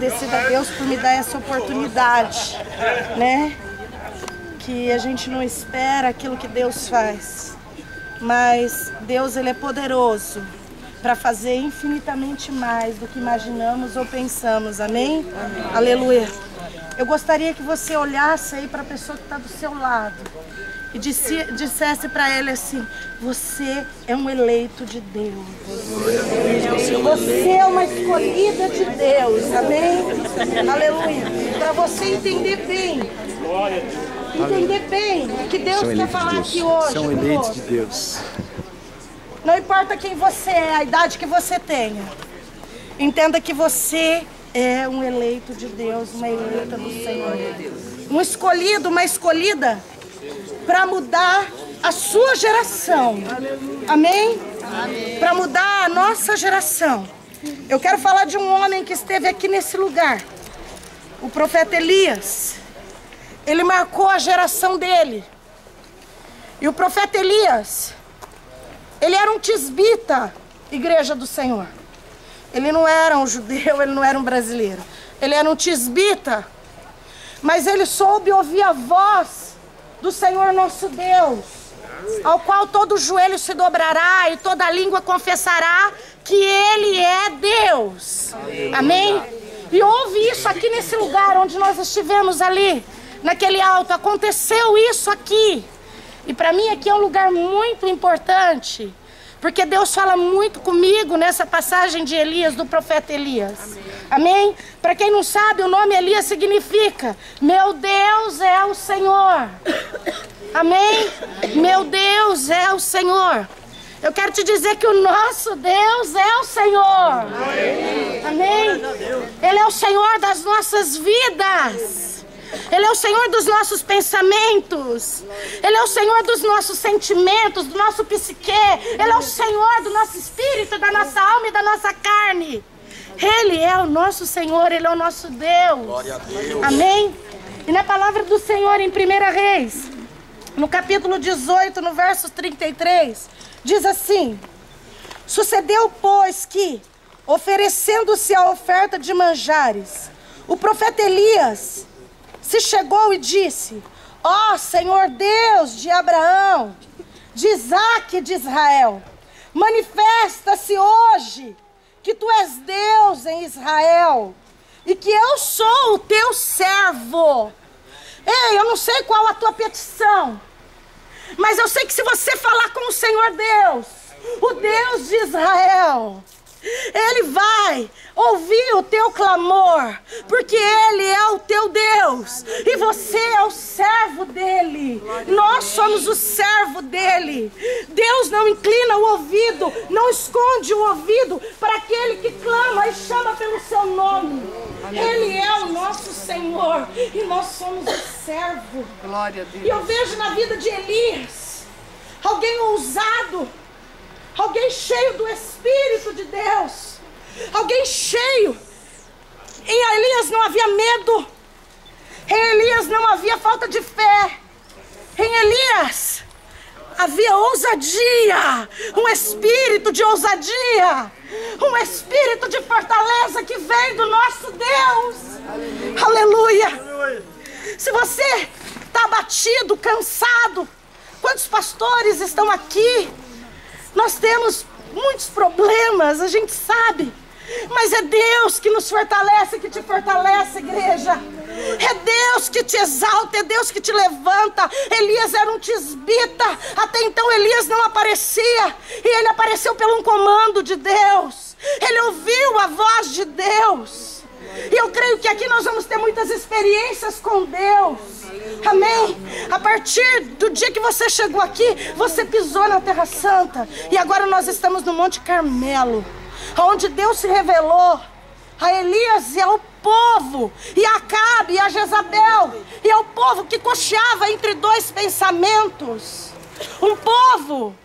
agradecida a Deus por me dar essa oportunidade, né? Que a gente não espera aquilo que Deus faz, mas Deus, Ele é poderoso para fazer infinitamente mais do que imaginamos ou pensamos, amém? Amém. Aleluia. Eu gostaria que você olhasse aí para a pessoa que está do seu lado e dissesse para ele assim: você é um eleito de Deus. Você é uma escolhida de Deus, amém? Aleluia. Para você entender bem o que Deus quer falar aqui hoje. São eleitos de Deus. Não importa quem você é, a idade que você tenha. Entenda que você é um eleito de Deus, uma eleita do Senhor. Um escolhido, uma escolhida para mudar a sua geração. Amém? Para mudar a nossa geração. Eu quero falar de um homem que esteve aqui nesse lugar. O profeta Elias. Ele marcou a geração dele. E o profeta Elias, ele era um tisbita, igreja do Senhor. Ele não era um judeu, ele não era um brasileiro. Ele era um tisbita. Mas ele soube ouvir a voz do Senhor nosso Deus, ao qual todo joelho se dobrará e toda língua confessará que Ele é Deus. Amém? E houve isso aqui nesse lugar onde nós estivemos ali, naquele alto. Aconteceu isso aqui. E para mim aqui é um lugar muito importante, porque Deus fala muito comigo nessa passagem de Elias, do profeta Elias. Amém? Para quem não sabe, o nome Elias significa: meu Deus é o Senhor. Amém? Meu Deus é o Senhor. Eu quero te dizer que o nosso Deus é o Senhor. Amém? Ele é o Senhor das nossas vidas. Ele é o Senhor dos nossos pensamentos. Ele é o Senhor dos nossos sentimentos, do nosso psique. Ele é o Senhor do nosso espírito, da nossa alma e da nossa carne. Ele é o nosso Senhor, Ele é o nosso Deus. Glória a Deus. Amém? E na palavra do Senhor em 1 Reis, no capítulo 18, no verso 33, diz assim: sucedeu, pois, que, oferecendo-se a oferta de manjares, o profeta Elias se chegou e disse: ó Senhor Deus de Abraão, de Isaque e de Israel, manifesta-se hoje que tu és Deus em Israel e que eu sou o teu servo. Ei, eu não sei qual a tua petição, mas eu sei que se você falar com o Senhor Deus, o Deus de Israel, Ele vai ouvir o teu clamor, porque Ele é o teu Deus e você é o servo dEle. Nós somos o servo dEle. Deus não inclina o ouvido, não esconde o ouvido para aquele que clama e chama pelo seu nome. Ele é o nosso Senhor e nós somos o servo. Glória a Deus. E eu vejo na vida de Elias alguém ousado, alguém cheio do Espírito de Deus, alguém cheio. Em Elias não havia medo, em Elias não havia falta de fé, em Elias havia ousadia, um espírito de ousadia, um espírito de fortaleza que vem do nosso Deus. Aleluia. Aleluia. Se você está abatido, cansado, quantos pastores estão aqui? Nós temos muitos problemas, a gente sabe, mas é Deus que nos fortalece, que te fortalece, igreja. É Deus que te exalta, é Deus que te levanta. Elias era um tisbita, até então Elias não aparecia, e ele apareceu pelo um comando de Deus. Ele ouviu a voz de Deus. E eu creio que aqui nós vamos ter muitas experiências com Deus. Amém? A partir do dia que você chegou aqui, você pisou na Terra Santa. E agora nós estamos no Monte Carmelo, onde Deus se revelou a Elias e ao povo, e a Acabe e a Jezabel, e ao povo que cocheava entre dois pensamentos. Um povo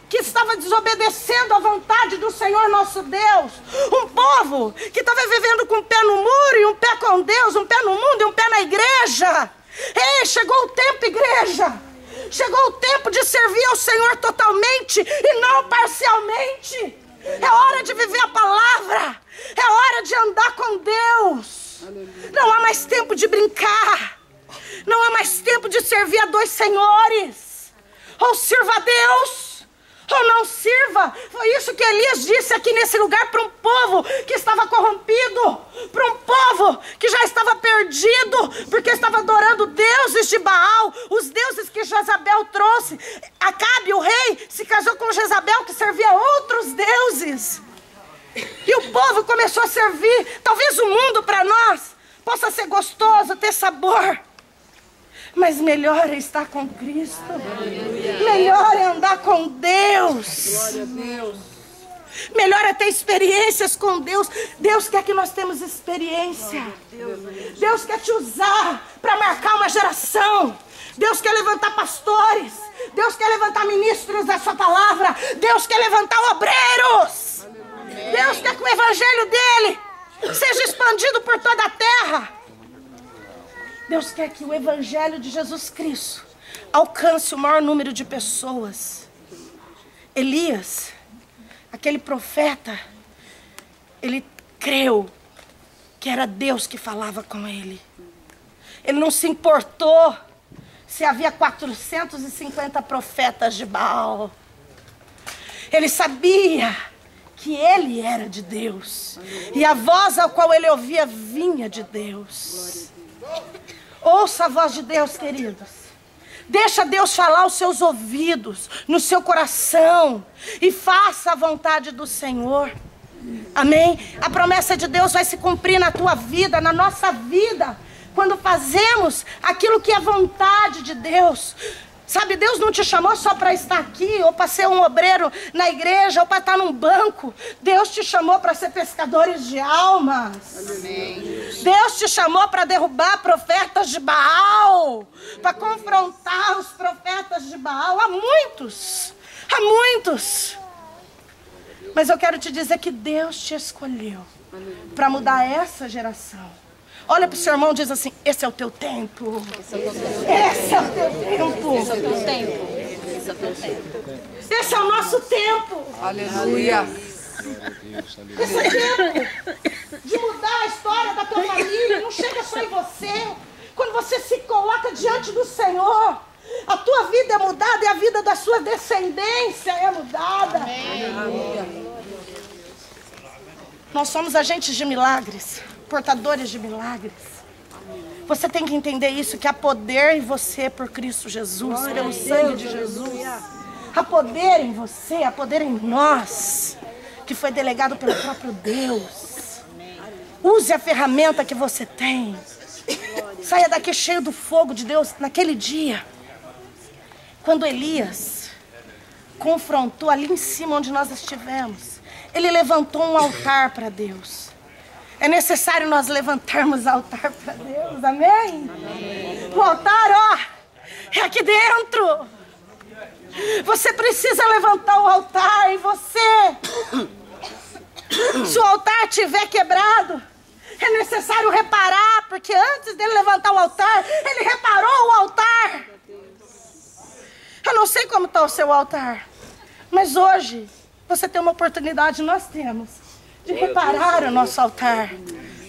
que estava desobedecendo à vontade do Senhor nosso Deus. Um povo que estava vivendo com um pé no muro e um pé com Deus, um pé no mundo e um pé na igreja. Ei, chegou o tempo, igreja. Chegou o tempo de servir ao Senhor totalmente e não parcialmente. É hora de viver a palavra. É hora de andar com Deus. Não há mais tempo de brincar. Não há mais tempo de servir a dois senhores. Ou sirva a Deus, ou não sirva. Foi isso que Elias disse aqui nesse lugar para um povo que estava corrompido, para um povo que já estava perdido, porque estava adorando deuses de Baal, os deuses que Jezabel trouxe. Acabe, o rei, se casou com Jezabel, que servia outros deuses. E o povo começou a servir. Talvez o mundo para nós possa ser gostoso, ter sabor, mas melhor é estar com Cristo. Melhor é andar com Deus. Melhor é ter experiências com Deus. Deus quer que nós temos experiência. Deus quer te usar para marcar uma geração. Deus quer levantar pastores. Deus quer levantar ministros da sua palavra. Deus quer levantar obreiros. Deus quer que o evangelho dele seja expandido por toda a terra. Deus quer que o evangelho de Jesus Cristo alcance o maior número de pessoas. Elias, aquele profeta, ele creu que era Deus que falava com ele. Ele não se importou se havia 450 profetas de Baal. Ele sabia que ele era de Deus. E a voz a qual ele ouvia vinha de Deus. Ouça a voz de Deus, queridos. Deixa Deus falar aos seus ouvidos, no seu coração, e faça a vontade do Senhor. Amém? A promessa de Deus vai se cumprir na tua vida, na nossa vida, quando fazemos aquilo que é vontade de Deus. Sabe, Deus não te chamou só para estar aqui, ou para ser um obreiro na igreja, ou para estar num banco. Deus te chamou para ser pescadores de almas. Amém. Deus te chamou para derrubar profetas de Baal, para confrontar os profetas de Baal. Há muitos, há muitos. Mas eu quero te dizer que Deus te escolheu para mudar essa geração. Olha para o seu irmão e diz assim: esse é o teu tempo. Esse é o teu tempo. Esse é o teu tempo. Esse é o teu tempo. Esse é o nosso tempo. Aleluia. Esse é tempo de mudar a história da tua família. Não chega só em você. Quando você se coloca diante do Senhor, a tua vida é mudada e a vida da sua descendência é mudada. Amém. Nós somos agentes de milagres, portadores de milagres. Você tem que entender isso, que há poder em você por Cristo Jesus, pelo sangue de Jesus. Há poder em você, há poder em nós, que foi delegado pelo próprio Deus. Use a ferramenta que você tem. Saia daqui cheio do fogo de Deus. Naquele dia, quando Elias confrontou ali em cima onde nós estivemos, ele levantou um altar para Deus. É necessário nós levantarmos altar para Deus, amém? Amém? O altar, ó, é aqui dentro. Você precisa levantar o altar em você. Se o altar estiver quebrado, é necessário reparar, porque antes dele levantar o altar, ele reparou o altar. Eu não sei como está o seu altar, mas hoje você tem uma oportunidade, nós temos, de reparar o nosso altar.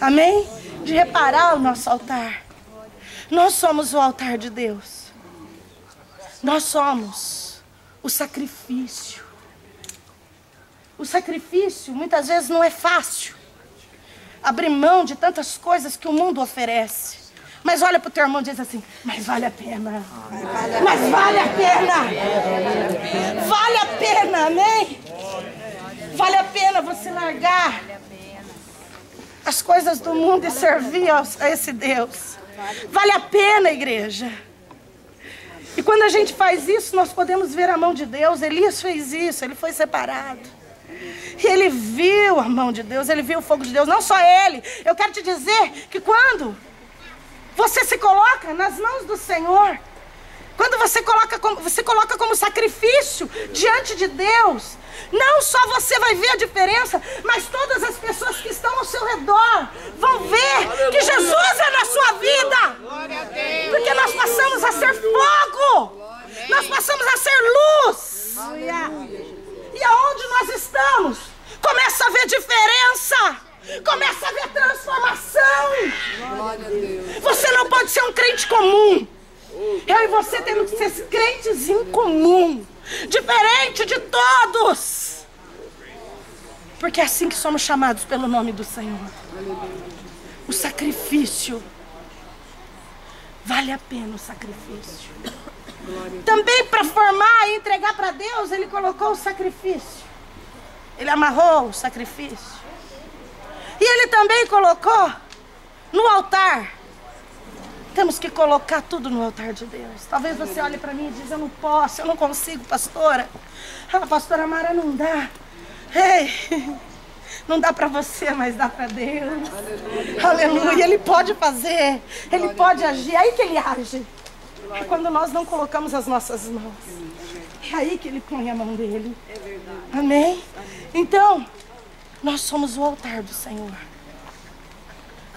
Amém? De reparar o nosso altar. Nós somos o altar de Deus. Nós somos o sacrifício. O sacrifício muitas vezes não é fácil. Abrir mão de tantas coisas que o mundo oferece. Mas olha para o teu irmão e diz assim: mas vale a pena. Mas vale a pena. Vale a pena, amém? Vale a pena você largar as coisas do mundo e servir a esse Deus. Vale a pena, igreja. E quando a gente faz isso, nós podemos ver a mão de Deus. Elias fez isso, ele foi separado. E ele viu a mão de Deus, ele viu o fogo de Deus. Não só ele. Eu quero te dizer que quando você se coloca nas mãos do Senhor, quando você coloca como sacrifício diante de Deus, não só você vai ver a diferença, mas todas as pessoas que estão ao seu redor vão ver que Jesus é na sua vida. Porque nós passamos a ser fogo. Nós passamos a ser luz. E aonde nós estamos, começa a ver diferença. Começa a ver transformação. Você não pode ser um crente comum. Eu e você temos que ser crentes incomum, diferente de todos. Porque é assim que somos chamados pelo nome do Senhor. O sacrifício. Vale a pena o sacrifício. Também para formar e entregar para Deus, Ele colocou o sacrifício. Ele amarrou o sacrifício. E Ele também colocou no altar. Temos que colocar tudo no altar de Deus. Talvez você olhe para mim e diz: eu não posso, eu não consigo, pastora. Ah, pastora Mara, não dá. Ei, não dá para você, mas dá para Deus. Aleluia. Ele pode fazer, Ele pode agir. É aí que Ele age. É quando nós não colocamos as nossas mãos. É aí que Ele põe a mão dele. Amém? Então, nós somos o altar do Senhor.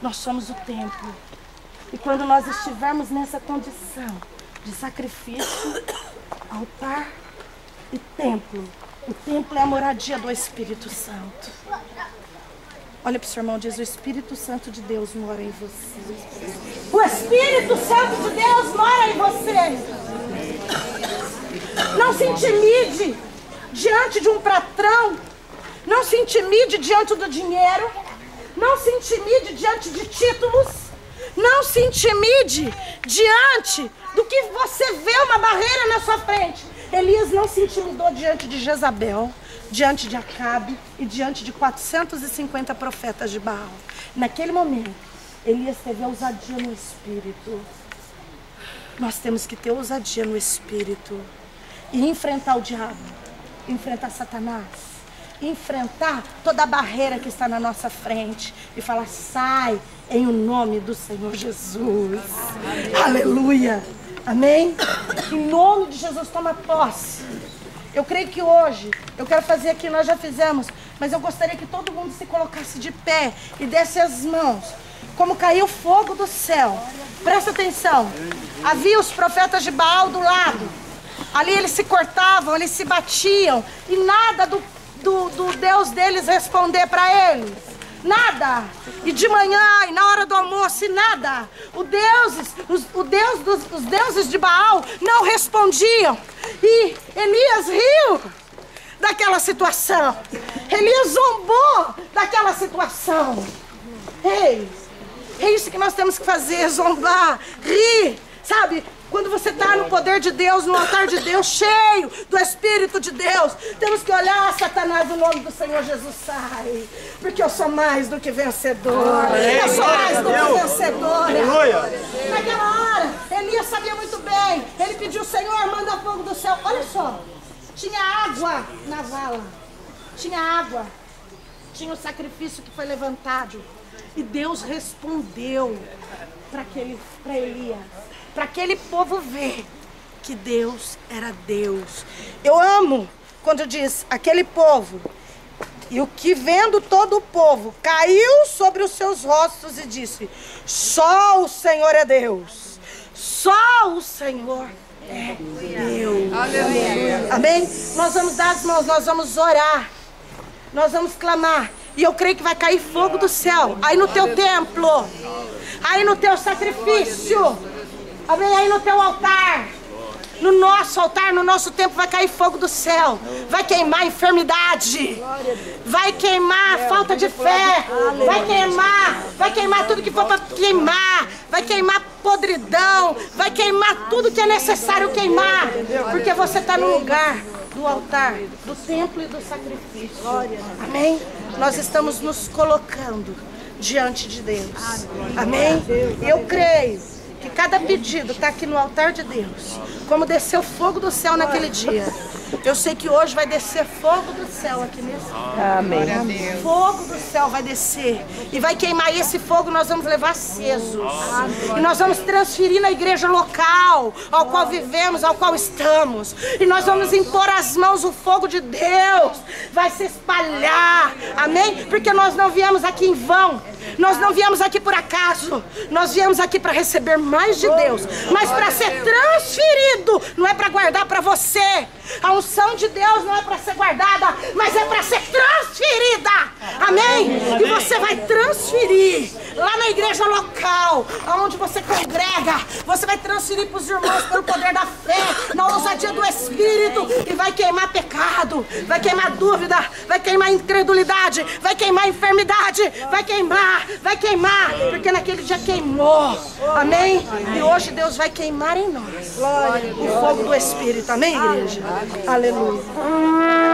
Nós somos o templo. E quando nós estivermos nessa condição de sacrifício, altar e templo, o templo é a moradia do Espírito Santo. Olha para o seu irmão e diz: o Espírito Santo de Deus mora em você. O Espírito Santo de Deus mora em você. Não se intimide diante de um patrão. Não se intimide diante do dinheiro. Não se intimide diante de títulos. Não se intimide diante do que você vê uma barreira na sua frente. Elias não se intimidou diante de Jezabel, diante de Acabe e diante de 450 profetas de Baal. Naquele momento, Elias teve ousadia no Espírito. Nós temos que ter ousadia no Espírito e enfrentar o diabo, enfrentar Satanás, enfrentar toda a barreira que está na nossa frente e falar: sai em o nome do Senhor Jesus. Aleluia. Amém? Em nome de Jesus, toma posse. Eu creio que hoje, eu quero fazer aqui, nós já fizemos, mas eu gostaria que todo mundo se colocasse de pé e desse as mãos, como caiu fogo do céu. Presta atenção. Havia os profetas de Baal do lado. Ali eles se cortavam, eles se batiam, e nada do Deus deles responder para eles. Nada. E de manhã e na hora do almoço, e nada. Os deuses de Baal não respondiam. E Elias riu daquela situação. Elias zombou daquela situação. Ei, é isso que nós temos que fazer: zombar, rir, sabe? Quando você está no poder de Deus, no altar de Deus, cheio do Espírito de Deus, temos que olhar: Satanás, o nome do Senhor Jesus, sai. Porque eu sou mais do que vencedor. Eu sou mais do que vencedora. Naquela hora, Elias sabia muito bem. Ele pediu: Senhor, manda fogo do céu. Olha só, tinha água na vala. Tinha água. Tinha o sacrifício que foi levantado. E Deus respondeu para Elias, para aquele povo ver que Deus era Deus. Eu amo quando diz aquele povo: e o que vendo todo o povo caiu sobre os seus rostos e disse: só o Senhor é Deus. Só o Senhor é Deus. Aleluia. Amém? Nós vamos dar as mãos, nós vamos orar, nós vamos clamar. E eu creio que vai cair fogo do céu aí no teu templo, aí no teu sacrifício, amém? Aí no teu altar, no nosso altar, no nosso templo, vai cair fogo do céu. Vai queimar a enfermidade, vai queimar a falta de fé, vai queimar tudo que for para queimar, vai queimar podridão, vai queimar tudo que é necessário queimar, porque você está no lugar do altar, do templo e do sacrifício. Amém? Nós estamos nos colocando diante de Deus. Amém? Eu creio que cada pedido está aqui no altar de Deus. Como desceu fogo do céu naquele dia, eu sei que hoje vai descer fogo do céu aqui nesse dia. Amém. Fogo do céu vai descer e vai queimar. E esse fogo nós vamos levar aceso. E nós vamos transferir na igreja local ao qual vivemos, ao qual estamos. E nós vamos impor as mãos, o fogo de Deus vai se espalhar. Amém? Porque nós não viemos aqui em vão. Nós não viemos aqui por acaso. Nós viemos aqui para receber mais de Deus, mas para ser transferido. Não é para guardar para você. A unção de Deus não é para ser guardada, mas é para ser transferida. Amém? E você vai transferir lá na igreja local. local, aonde você congrega, você vai transferir para os irmãos pelo poder da fé, na ousadia do Espírito, e vai queimar pecado, vai queimar dúvida, vai queimar incredulidade, vai queimar enfermidade, vai queimar, porque naquele dia queimou, amém? E hoje Deus vai queimar em nós o fogo do Espírito, amém, igreja? Aleluia.